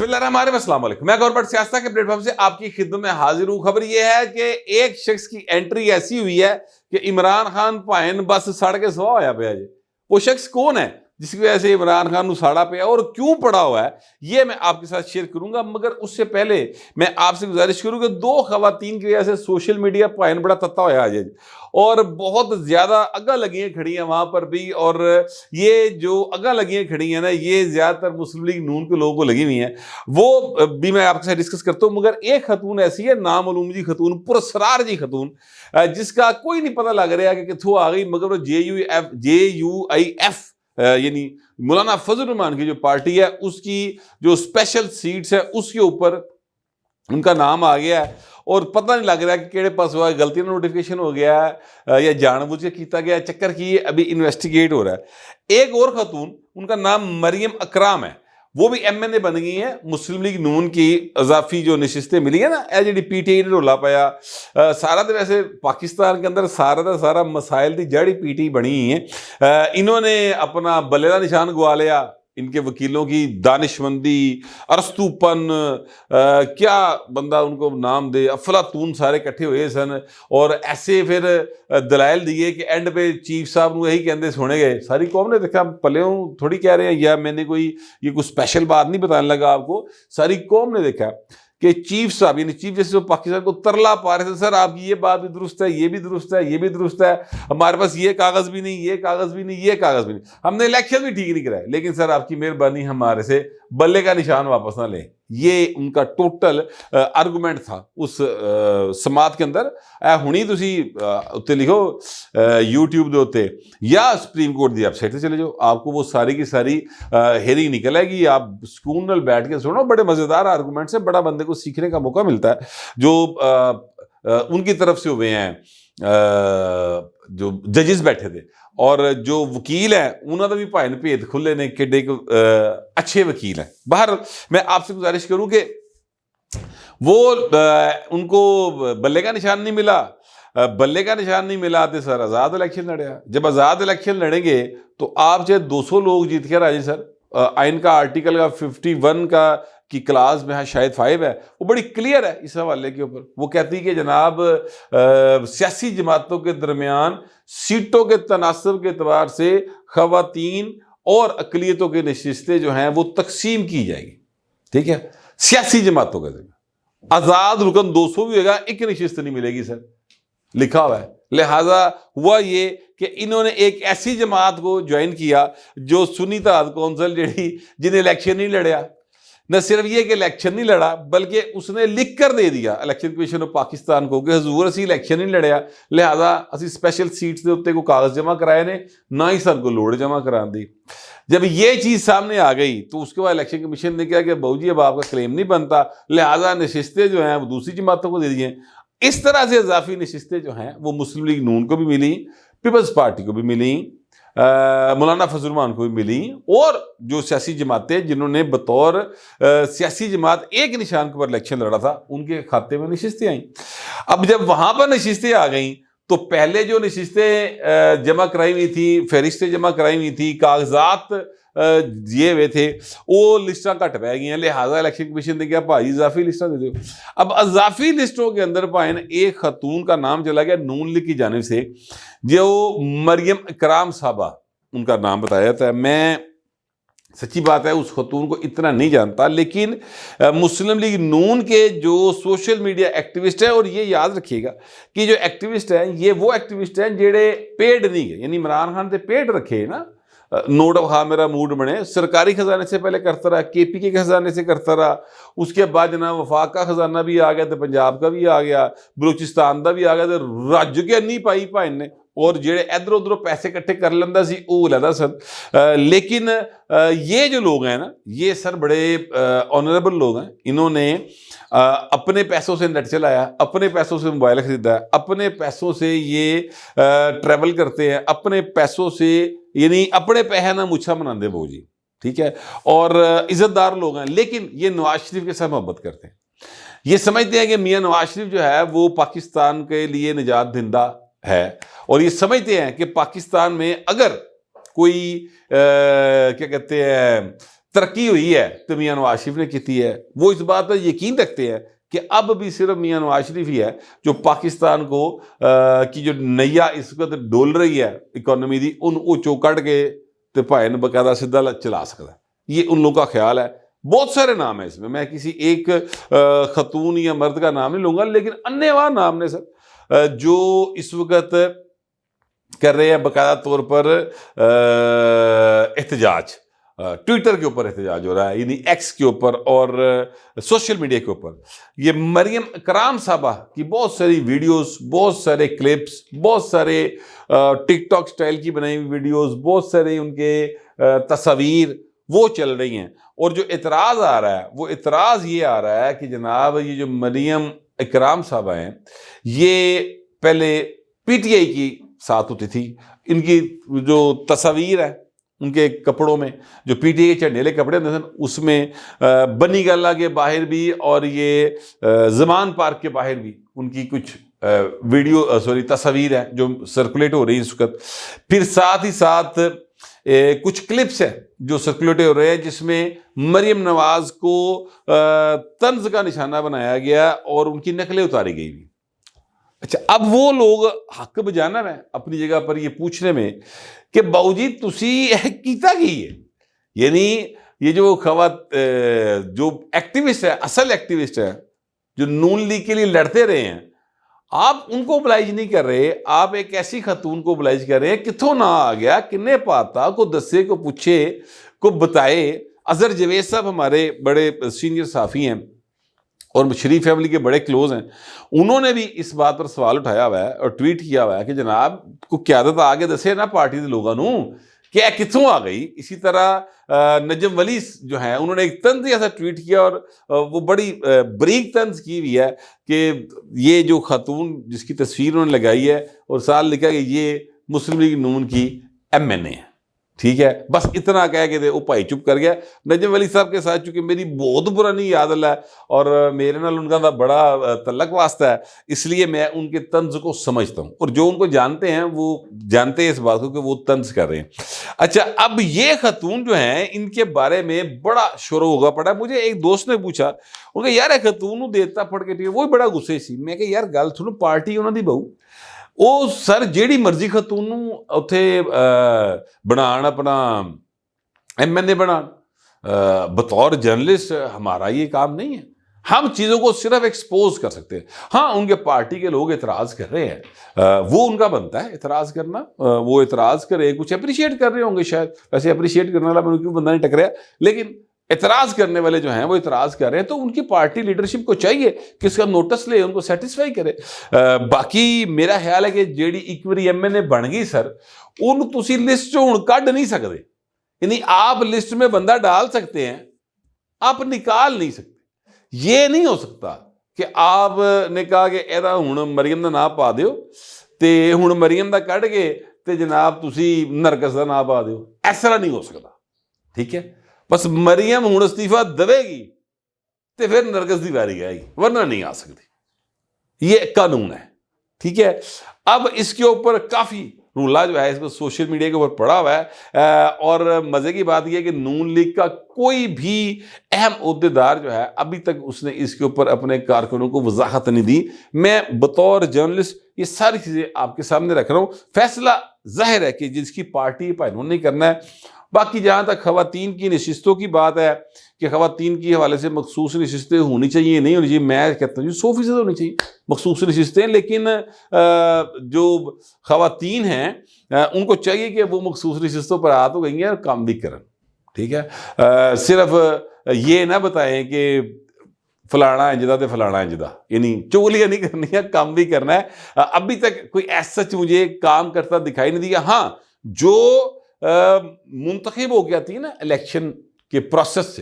بسم اللہ الرحمن الرحیم، السلام علیکم۔ میں گورنمنٹ سیاست کے پلیٹ فارم سے آپ کی خدمت میں حاضر ہوں۔ خبر یہ ہے کہ ایک شخص کی انٹری ایسی ہوئی ہے کہ عمران خان پائن بس سڑ کے سوا ہویا پیا جی۔ وہ شخص کون ہے جس کی وجہ سے عمران خان نو ساڑا پیا اور کیوں پڑا ہوا ہے، یہ میں آپ کے ساتھ شیئر کروں گا۔ مگر اس سے پہلے میں آپ سے گزارش کروں کہ دو خواتین کی وجہ سے سوشل میڈیا پائن بڑا تتا ہویا ہے اور بہت زیادہ اگاں لگیاں کھڑی ہیں وہاں پر بھی، اور یہ جو اگاں لگیاں کھڑی ہیں نا، یہ زیادہ تر مسلم لیگ نون کے لوگوں کو لگی ہوئی ہیں، وہ بھی میں آپ کے ساتھ ڈسکس کرتا ہوں۔ مگر ایک خاتون ایسی ہے، نامعلوم جی خاتون، پراسرار جی خاتون، جس کا کوئی نہیں پتہ لگ رہا کہ کتھوں آ گئی، مگر وہ JUIF یعنی مولانا فضل الرحمان کی جو پارٹی ہے، اس کی جو اسپیشل سیٹس ہے اس کے اوپر ان کا نام آ گیا ہے، اور پتہ نہیں لگ رہا کہ کیڑے پاس ہوا ہے، غلطی نہ نوٹیفیکیشن ہو گیا ہے یا جان بوجھ کے کیتا گیا چکر کی ابھی انویسٹیگیٹ ہو رہا ہے۔ ایک اور خاتون، ان کا نام مریم اکرام ہے، وہ بھی MNA بن گئی ہیں۔ مسلم لیگ نون کی اضافی جو نشستیں ملی ہیں نا، اے جی PTI نے رولا پایا سارا، تو ویسے پاکستان کے اندر سارا مسائل دی جڑی PTI بنی ہوئی ہیں۔ انہوں نے اپنا بلے کا نشان گوا لیا، ان کے وکیلوں کی دانشمندی، ارسطو پن، کیا بندہ ان کو نام دے، افلاطون سارے کٹھے ہوئے سن، اور ایسے پھر دلائل دیے کہ اینڈ پہ چیف صاحب نو یہی کہندے سنے گئے۔ ساری قوم نے دیکھا، پلیوں تھوڑی کہہ رہے ہیں یا میں نے کوئی یہ کوئی اسپیشل بات نہیں بتانے لگا آپ کو، ساری قوم نے دیکھا کہ چیف صاحب یعنی چیف جسٹس آف پاکستان کو ترلا پا رہے تھے، سر آپ کی یہ بات بھی درست ہے، یہ بھی درست ہے، یہ بھی درست ہے، ہمارے پاس یہ کاغذ بھی نہیں، یہ کاغذ بھی نہیں، یہ کاغذ بھی نہیں، ہم نے الیکشن بھی ٹھیک نہیں کرائے، لیکن سر آپ کی مہربانی ہمارے سے بلے کا نشان واپس نہ لیں۔ یہ ان کا ٹوٹل آرگومنٹ تھا اس سماعت کے اندر۔ ہونی تسی اتنے لکھو YouTube دے اتنے یا سپریم کورٹ دی ویب سائٹ سے چلے جاؤ، آپ کو وہ ساری کی ساری ہیرنگ نکل آئے گی، آپ سکون نال بیٹھ کے سنو، بڑے مزیدار آرگومنٹ سے بڑا بندے کو سیکھنے کا موقع ملتا ہے جو ان کی طرف سے ہوئے ہیں، جو ججز بیٹھے تھے اور جو وکیل ہیں انہوں نے بھی پائن بھید کھلے نے، کڈے اچھے وکیل ہیں۔ باہر میں آپ سے گزارش کروں کہ وہ ان کو بلے کا نشان نہیں ملا، بلے کا نشان نہیں ملا تو سر آزاد الیکشن لڑیا۔ جب آزاد الیکشن لڑیں گے تو آپ چاہے 200 لوگ جیت کے راجی، سر آئین کا آرٹیکل کا 51 کی کلاس میں شاید 5 ہے، وہ بڑی کلیئر ہے اس حوالے کے اوپر۔ وہ کہتی کہ جناب سیاسی جماعتوں کے درمیان سیٹوں کے تناسب کے اعتبار سے خواتین اور اقلیتوں کے نشستیں جو ہیں وہ تقسیم کی جائے گی، ٹھیک ہے، سیاسی جماعتوں کے درمیان۔ آزاد رکن 200 بھی ہوگا، ایک نشست نہیں ملے گی، سر لکھا ہوا ہے۔ لہٰذا ہوا یہ کہ انہوں نے ایک ایسی جماعت کو جوائن کیا جو سنی اتحاد کونسل جنہیں الیکشن نہیں لڑیا، نہ صرف یہ کہ الیکشن نہیں لڑا بلکہ اس نے لکھ کر دے دیا الیکشن کمیشن آف پاکستان کو کہ حضور اسی الیکشن نہیں لڑیا، لہذا اسی اسپیشل سیٹس دے اتنے کو کاغذ جمع کرائے نے، نہ ہی سر کو لوڑ جمع کران دی۔ جب یہ چیز سامنے آ گئی تو اس کے بعد الیکشن کمیشن نے کہا کہ بہو جی اب آپ کا کلیم نہیں بنتا، لہذا نشستیں جو ہیں وہ دوسری جماعتوں کو دے دی ہیں۔ اس طرح سے اضافی نشستیں جو ہیں وہ مسلم لیگ نون کو بھی ملی، پیپلز پارٹی کو بھی ملی، مولانا فضل الرحمان کو بھی ملی، اور جو سیاسی جماعتیں جنہوں نے بطور سیاسی جماعت ایک نشان کے اوپر الیکشن لڑا تھا ان کے کھاتے میں نشستیں آئیں۔ اب جب وہاں پر نشستیں آ گئیں تو پہلے جو نشستیں جمع کرائی ہوئی تھی، فہرستیں جمع کرائی ہوئی تھی، کاغذات دیے ہوئے تھے، وہ لسٹاں کٹ پہ گئی ہیں، لہٰذا الیکشن کمیشن نے کہا بھائی اضافی لسٹاں دے دو۔ اب اضافی لسٹوں کے اندر پائن ایک خاتون کا نام چلا گیا نون لیگ کی جانب سے، جو مریم اکرام صاحبہ ان کا نام بتایا جاتا ہے۔ میں سچی بات ہے اس خاتون کو اتنا نہیں جانتا، لیکن مسلم لیگ نون کے جو سوشل میڈیا ایکٹیوسٹ ہیں، اور یہ یاد رکھیے گا کہ جو ایکٹیوسٹ ہیں یہ وہ ایکٹیوسٹ ہیں جڑے پیڈ نہیں گئے، یعنی عمران خان تے پیڈ رکھے نا، نوٹ خواہ میرا موڈ بنے، سرکاری خزانے سے پہلے کرتا رہا، KP کے خزانے سے کرتا رہا، اس کے بعد جناب وفاق کا خزانہ بھی آ گیا، تو پنجاب کا بھی آ گیا، بلوچستان کا بھی آ گیا، تو رج کے نہیں پائی پائن نے، اور جڑے ادھر ادھر پیسے کٹھے کر لینا سی وہ لینا سر۔ لیکن یہ جو لوگ ہیں نا، یہ سر بڑے آنریبل لوگ ہیں، انہوں نے اپنے پیسوں سے نیٹ چلایا، اپنے پیسوں سے موبائل خریدا ہے، اپنے پیسوں سے یہ ٹریول کرتے ہیں، اپنے پیسوں سے، یعنی اپنے پیسے نہ مچھا مناندے بہو جی، ٹھیک ہے، اور عزت دار لوگ ہیں، لیکن یہ نواز شریف کے ساتھ محبت کرتے ہیں۔ یہ سمجھتے ہیں کہ میاں نواز شریف جو ہے وہ پاکستان کے لیے نجات دہندہ ہے، اور یہ سمجھتے ہیں کہ پاکستان میں اگر کوئی کیا کہتے ہیں ترقی ہوئی ہے تو میاں نواز شریف نے کی ہے. وہ اس بات پر یقین رکھتے ہیں کہ اب بھی صرف میاں نواز شریف ہی ہے جو پاکستان کو کی جو نیا اس وقت ڈول رہی ہے اکانومی دی ان چوکٹ کے تے پائے نے باقاعدہ سیدھا چلا سکتا ہے. یہ ان لوگوں کا خیال ہے. بہت سارے نام ہیں اس میں کسی ایک خاتون یا مرد کا نام نہیں لوں گا، لیکن انیواں نام نے سر جو اس وقت کر رہے ہیں باقاعدہ طور پر احتجاج. ٹویٹر کے اوپر احتجاج ہو رہا ہے، یعنی ایکس کے اوپر اور سوشل میڈیا کے اوپر. یہ مریم اکرام صاحبہ کی بہت ساری ویڈیوز، بہت سارے کلپس، بہت سارے ٹک ٹاک سٹائل کی بنائی ہوئی ویڈیوز، بہت سارے ان کے تصاویر وہ چل رہی ہیں. اور جو اعتراض آ رہا ہے وہ اعتراض یہ آ رہا ہے کہ جناب یہ جو مریم اکرام صاحبہ ہیں یہ پہلے پی ٹی آئی کی ساتھ ہوتی تھی. ان کی جو تصاویر ہے ان کے کپڑوں میں جو پی ٹی آئی کے چڑھنیلے کپڑے ہوتے ہیں اس میں بنی گالہ کے باہر بھی اور یہ زمان پارک کے باہر بھی ان کی کچھ تصاویر ہیں جو سرکولیٹ ہو رہی ہیں اس وقت. پھر ساتھ ہی ساتھ کچھ کلپس ہیں جو سرکولیٹ ہو رہے ہیں جس میں مریم نواز کو طنز کا نشانہ بنایا گیا اور ان کی نقلیں اتاری گئی بھی. اچھا، اب وہ لوگ حق بجانب ہیں اپنی جگہ پر یہ پوچھنے میں کہ باوجی تسی کیتا کی ہے. یعنی یہ جو جو ایکٹیوسٹ ہے، اصل ایکٹیوسٹ ہے جو نون لیگ کے لیے لڑتے رہے ہیں، آپ ان کو oblige نہیں کر رہے. آپ ایک ایسی خاتون کو oblige کر رہے ہیں کتوں نہ آ گیا، کنے پاتا کو دسے، کو پوچھے، کو بتائے. اظہر جاوید صاحب ہمارے بڑے سینئر صحافی ہیں اور شریف فیملی کے بڑے کلوز ہیں، انہوں نے بھی اس بات پر سوال اٹھایا ہوا ہے اور ٹویٹ کیا ہوا ہے کہ جناب کو قیادت آگے دسے نا پارٹی کے لوگوں کہ کتوں آ گئی. اسی طرح نجم ولی جو ہیں انہوں نے ایک طنز ایسا ٹویٹ کیا اور وہ بڑی بریک طنز کی ہوئی ہے کہ یہ جو خاتون جس کی تصویر انہوں نے لگائی ہے اور سال لکھا کہ یہ مسلم لیگ نون کی ایم این اے ہے. ٹھیک ہے، بس اتنا کہہ کے وہ بھائی چپ کر گیا. نجم ولی صاحب کے ساتھ چونکہ میری بہت پرانی یاد ہے اور میرے نال ان کا بڑا تعلق واسطہ ہے، اس لیے میں ان کے طنز کو سمجھتا ہوں اور جو ان کو جانتے ہیں وہ جانتے ہیں اس بات کو کہ وہ طنز کر رہے ہیں. اچھا، اب یہ خاتون جو ہیں ان کے بارے میں بڑا شور ہوگا پڑا. مجھے ایک دوست نے پوچھا، ان کہ یار خاتون دیتا پڑھ کے وہ بڑا غصے سی. میں کہ یار گل سنو، پارٹی انہوں دی بہو وہ سر جیڑی مرضی خاتون اتھے بنان اپنا ایم این اے بنان. بطور جرنلسٹ ہمارا یہ کام نہیں ہے. ہم چیزوں کو صرف ایکسپوز کر سکتے ہیں. ہاں، ان کے پارٹی کے لوگ اعتراض کر رہے ہیں، وہ ان کا بنتا ہے اعتراض کرنا. وہ اعتراض کرے، کچھ اپریشیٹ کر رہے ہوں گے شاید. ویسے اپریشیٹ کرنے والا میں کیوں بندہ نہیں ٹکرایا، لیکن اعتراض کرنے والے جو ہیں وہ اعتراض کر رہے ہیں تو ان کی پارٹی لیڈرشپ کو چاہیے کہ اس کا نوٹس لے، ان کو سیٹسفائی کرے. باقی میرا خیال ہے کہ جیڑی ایک باری ایم این اے بن گئی سر، ان تسی لسٹ ہوں کڈ نہیں سکتے. یعنی آپ لسٹ میں بندہ ڈال سکتے ہیں، آپ نکال نہیں سکتے. یہ نہیں ہو سکتا کہ آپ نے کہا کہ ایدا ہوں مریم دا نام پا دیو تے ہوں مریم دا کڈ کے تے جناب تسی نرگس دا نام پا دیو. ایسا نہیں ہو سکتا. ٹھیک ہے، بس مریم ہوں استعفیٰ دے گی تو پھر نرگس دی باری آئے گی، ورنہ نہیں آ سکتی. یہ قانون ہے. ٹھیک ہے، اب اس کے اوپر کافی رولا جو ہے اس کو سوشل میڈیا کے اوپر پڑا ہوا ہے اور مزے کی بات یہ ہے کہ نون لیگ کا کوئی بھی اہم عہدیدار جو ہے ابھی تک اس نے اس کے اوپر اپنے کارکنوں کو وضاحت نہیں دی. میں بطور جرنلسٹ یہ ساری چیزیں آپ کے سامنے رکھ رہا ہوں. فیصلہ ظاہر ہے کہ جس کی پارٹی پائنون نہیں کرنا ہے. باقی جہاں تک خواتین کی نشستوں کی بات ہے کہ خواتین کی حوالے سے مخصوص نشستیں ہونی چاہیے نہیں ہونی چاہیے، میں کہتا ہوں 100% ہونی چاہیے مخصوص نشستیں. لیکن جو خواتین ہیں ان کو چاہیے کہ وہ مخصوص نشستوں پر آ تو گئی ہیں اور کام بھی کریں. ٹھیک ہے، صرف یہ نہ بتائیں کہ فلانا انجدہ تے فلانا انجدہ، یعنی چغلیاں نہیں کرنی ہے، کام بھی کرنا ہے. ابھی تک کوئی ایسا مجھے کام کرتا دکھائی نہیں دیا. ہاں، جو منتخب ہو گیا تھی نا الیکشن کے پروسیس سے،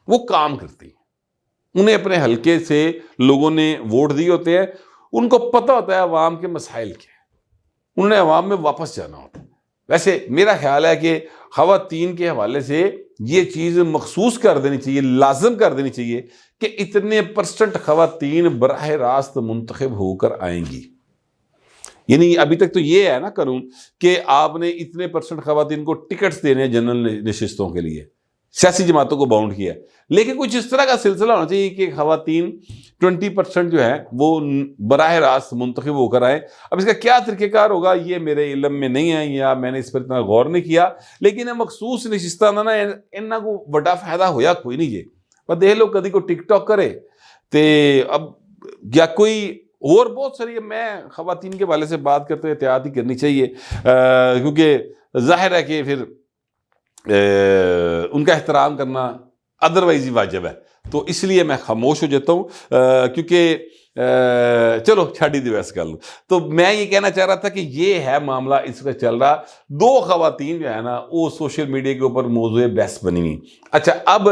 وہ کام کرتی ہیں. انہیں اپنے حلقے سے لوگوں نے ووٹ دیے ہوتے ہیں، ان کو پتہ ہوتا ہے عوام کے مسائل کیا ہیں، انہوں نے عوام میں واپس جانا ہوتا ہے. ویسے میرا خیال ہے کہ خواتین کے حوالے سے یہ چیز مخصوص کر دینی چاہیے، لازم کر دینی چاہیے کہ اتنے % خواتین براہ راست منتخب ہو کر آئیں گی. یعنی ابھی تک تو یہ ہے نا قانون کہ آپ نے اتنے % خواتین کو ٹکٹس دینے ہیں جنرل نشستوں کے لیے. سیاسی جماعتوں کو باؤنڈ کیا ہے. لیکن کچھ اس طرح کا سلسلہ ہونا چاہیے کہ خواتین 20% جو ہیں وہ براہ راست منتخب ہو کر آئیں. اب اس کا کیا طریقہ کار ہوگا یہ میرے علم میں نہیں ہے یا میں نے اس پر اتنا غور نہیں کیا, لیکن مخصوص نشستہ نا انہاں کو بڑا فائدہ ہویا کوئی نہیں جے. پر دیکھ لو کدی کو ٹک ٹاک کرے تے اب یا کوئی اور بہت ساری, میں خواتین کے والے سے بات کرتے ہوئے احتیاط ہی کرنی چاہیے کیونکہ ظاہر ہے کہ پھر ان کا احترام کرنا ادروائز ہی واجب ہے. تو اس لیے میں خاموش ہو جاتا ہوں کیونکہ چلو چھاڑی دی ویسے کر لوں. تو میں یہ کہنا چاہ رہا تھا کہ یہ ہے معاملہ اس کا چل رہا. 2 خواتین جو ہے نا وہ سوشل میڈیا کے اوپر موضوع بحث بنی ہوئی. اچھا اب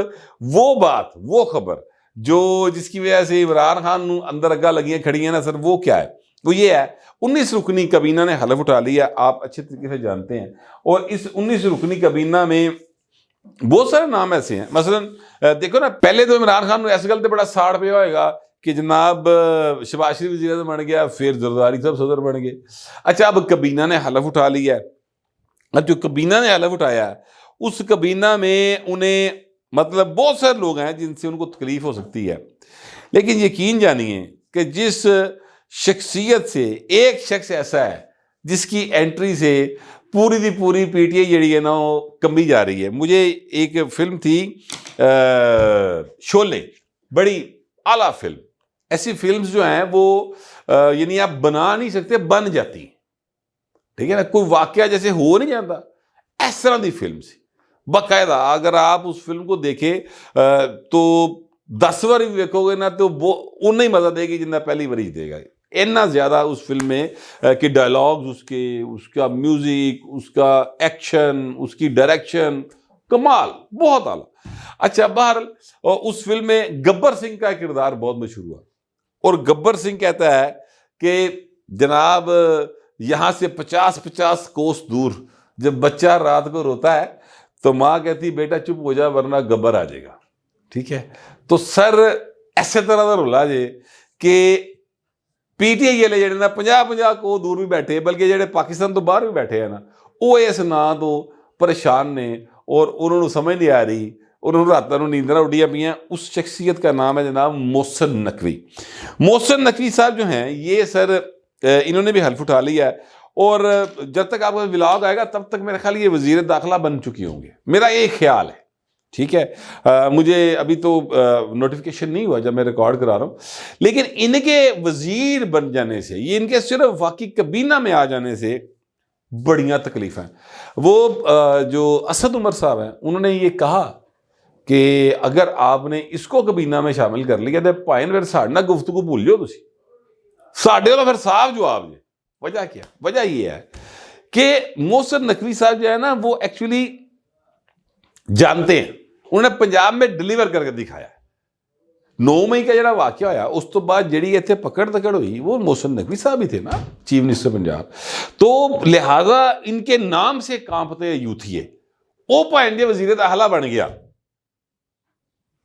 وہ بات, وہ خبر جو جس کی وجہ سے عمران خان اندر اگا لگیاں کھڑی ہیں نا سر, وہ کیا ہے؟ وہ یہ ہے 19 رکنی کابینہ نے حلف اٹھا لیا, آپ اچھے طریقے سے جانتے ہیں. اور اس 19 رکنی کابینہ میں بہت سارے نام ایسے ہیں. مثلا دیکھو نا, پہلے تو عمران خان نے ایسے گلتے بڑا ساڑ پہ ہوئے گا کہ جناب شہباز شریف وزیر اعظم بن گیا, پھر زرداری صاحب صدر بن گئے. اچھا اب کابینہ نے حلف اٹھا لیا ہے. اب جو کابینہ نے حلف اٹھایا ہے اس کابینہ میں انہیں مطلب بہت سارے لوگ ہیں جن سے ان کو تکلیف ہو سکتی ہے, لیکن یقین جانیے کہ جس شخصیت سے ایک شخص ایسا ہے جس کی انٹری سے پوری دی پوری پی ٹی آئی جڑی ہے نا وہ کمی جا رہی ہے. مجھے ایک فلم تھی شولے, بڑی اعلیٰ فلم. ایسی فلمز جو ہیں وہ یعنی آپ بنا نہیں سکتے, بن جاتی, ٹھیک ہے نا, کوئی واقعہ جیسے ہو نہیں جاتا اس طرح دی فلم سی. باقاعدہ اگر آپ اس فلم کو دیکھیں تو 10 بار بھی دیکھو گے نا تو وہ اُنّا ہی مزہ دے گی جتنا پہلی بار ہی دے گا. اتنا زیادہ اس فلم میں کہ ڈائلاگز اس کے, اس کا میوزک, اس کا ایکشن, اس کی ڈائریکشن کمال, بہت اعلیٰ. اچھا بہرحال اس فلم میں گبر سنگھ کا کردار بہت مشہور ہوا, اور گبر سنگھ کہتا ہے کہ جناب یہاں سے 50 کوس دور جب بچہ رات کو روتا ہے تو ماں کہتی بیٹا چپ ہو جا ورنہ گبر آ جائے گا. ٹھیک ہے, تو سر ایسے طرح کا رولا جے کہ پی ٹی آئی والے جڑے نا 50 کو دور بھی بیٹھے, بلکہ جڑے پاکستان تو باہر بھی بیٹھے ہیں نا وہ اس نا تو پریشان نے, اور انہوں نے سمجھ نہیں آ رہی, انہوں نے راتوں نیندرا اڈیاں پیا. اس شخصیت کا نام ہے جناب محسن نقوی. محسن نقوی صاحب جو ہیں یہ سر انہوں نے بھی حلف اٹھا لیا ہے, اور جب تک آپ کا ولاگ آئے گا تب تک میرے خیال یہ وزیر داخلہ بن چکی ہوں گے, میرا ایک خیال ہے. ٹھیک ہے, مجھے ابھی تو نوٹیفیکیشن نہیں ہوا جب میں ریکارڈ کرا رہا ہوں, لیکن ان کے وزیر بن جانے سے, یہ ان کے صرف واقعی کابینہ میں آ جانے سے بڑیاں تکلیف ہیں. وہ جو اسد عمر صاحب ہیں انہوں نے یہ کہا کہ اگر آپ نے اس کو کابینہ میں شامل کر لیا تو پائن پھر ساڑھے نہ گفتگو بھول جاؤ تسی, ساڑھے والا پھر صاف جواب دے. وجہ کیا؟ وجہ یہ ہے کہ محسن نقوی صاحب جو ہے نا وہ ایکچولی جانتے ہیں, انہوں نے پنجاب میں ڈیلیور کر کے دکھایا ہے. 9 مئی کا جڑا واقعہ ہویا اس تو بعد جڑی ایتھے پکڑ تکڑ ہوئی وہ محسن نقوی صاحب ہی تھے نا چیف منسٹر پنجاب, تو لہٰذا ان کے نام سے کانپتے یوتھیے وہ پائنڈے وزیر داخلہ بن گیا.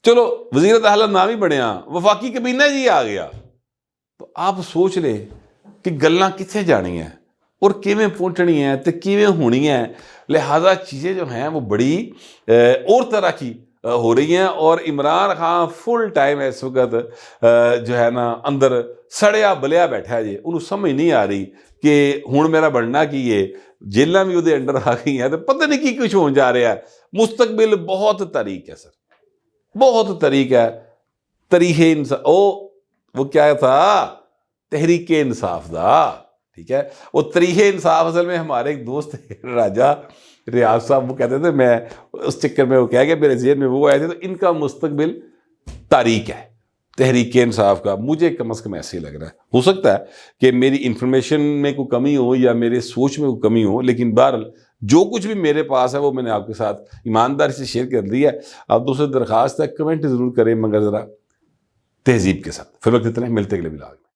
چلو وزیر داخلہ نام ہی بنیا, وفاقی کابینہ جی آ گیا. تو آپ سوچ لیں کہ گلاں کتنے جانی ہیں اور کیویں پہنچنی ہیں تے کیویں ہونی ہیں. لہٰذا چیزیں جو ہیں وہ بڑی اور طرح کی ہو رہی ہیں, اور عمران خان فل ٹائم اس وقت جو ہے نا اندر سڑیا بلیا بیٹھا ہے جی. انہوں سمجھ نہیں آ رہی کہ ہوں میرا بننا کی ہے, جیلاں بھی وہ انڈر آ گئی ہیں تو پتہ نہیں کی کچھ ہو جا رہا ہے. مستقبل بہت تاریک ہے سر, بہت تاریک ہے. تاریخ انصاف وہ کیا تھا, تحریک انصاف دا. ٹھیک ہے, وہ تاریخ انصاف اصل میں ہمارے ایک دوست راجہ ریاض صاحب وہ کہتے تھے, میں اس چکر میں وہ کہہ گیا میرے ذہن میں وہ آئے تھے, تو ان کا مستقبل تاریک ہے تحریک انصاف کا. مجھے کم از کم ایسے ہی لگ رہا ہے. ہو سکتا ہے کہ میری انفارمیشن میں کوئی کمی ہو یا میرے سوچ میں کوئی کمی ہو, لیکن بہرحال جو کچھ بھی میرے پاس ہے وہ میں نے آپ کے ساتھ ایمانداری سے شیئر کر دیا ہے. آپ دوسرے درخواست ہے کمنٹ ضرور کریں مگر ذرا تہذیب کے ساتھ. پھر وقت اتنا, ملتے اگلے ولاگ میں.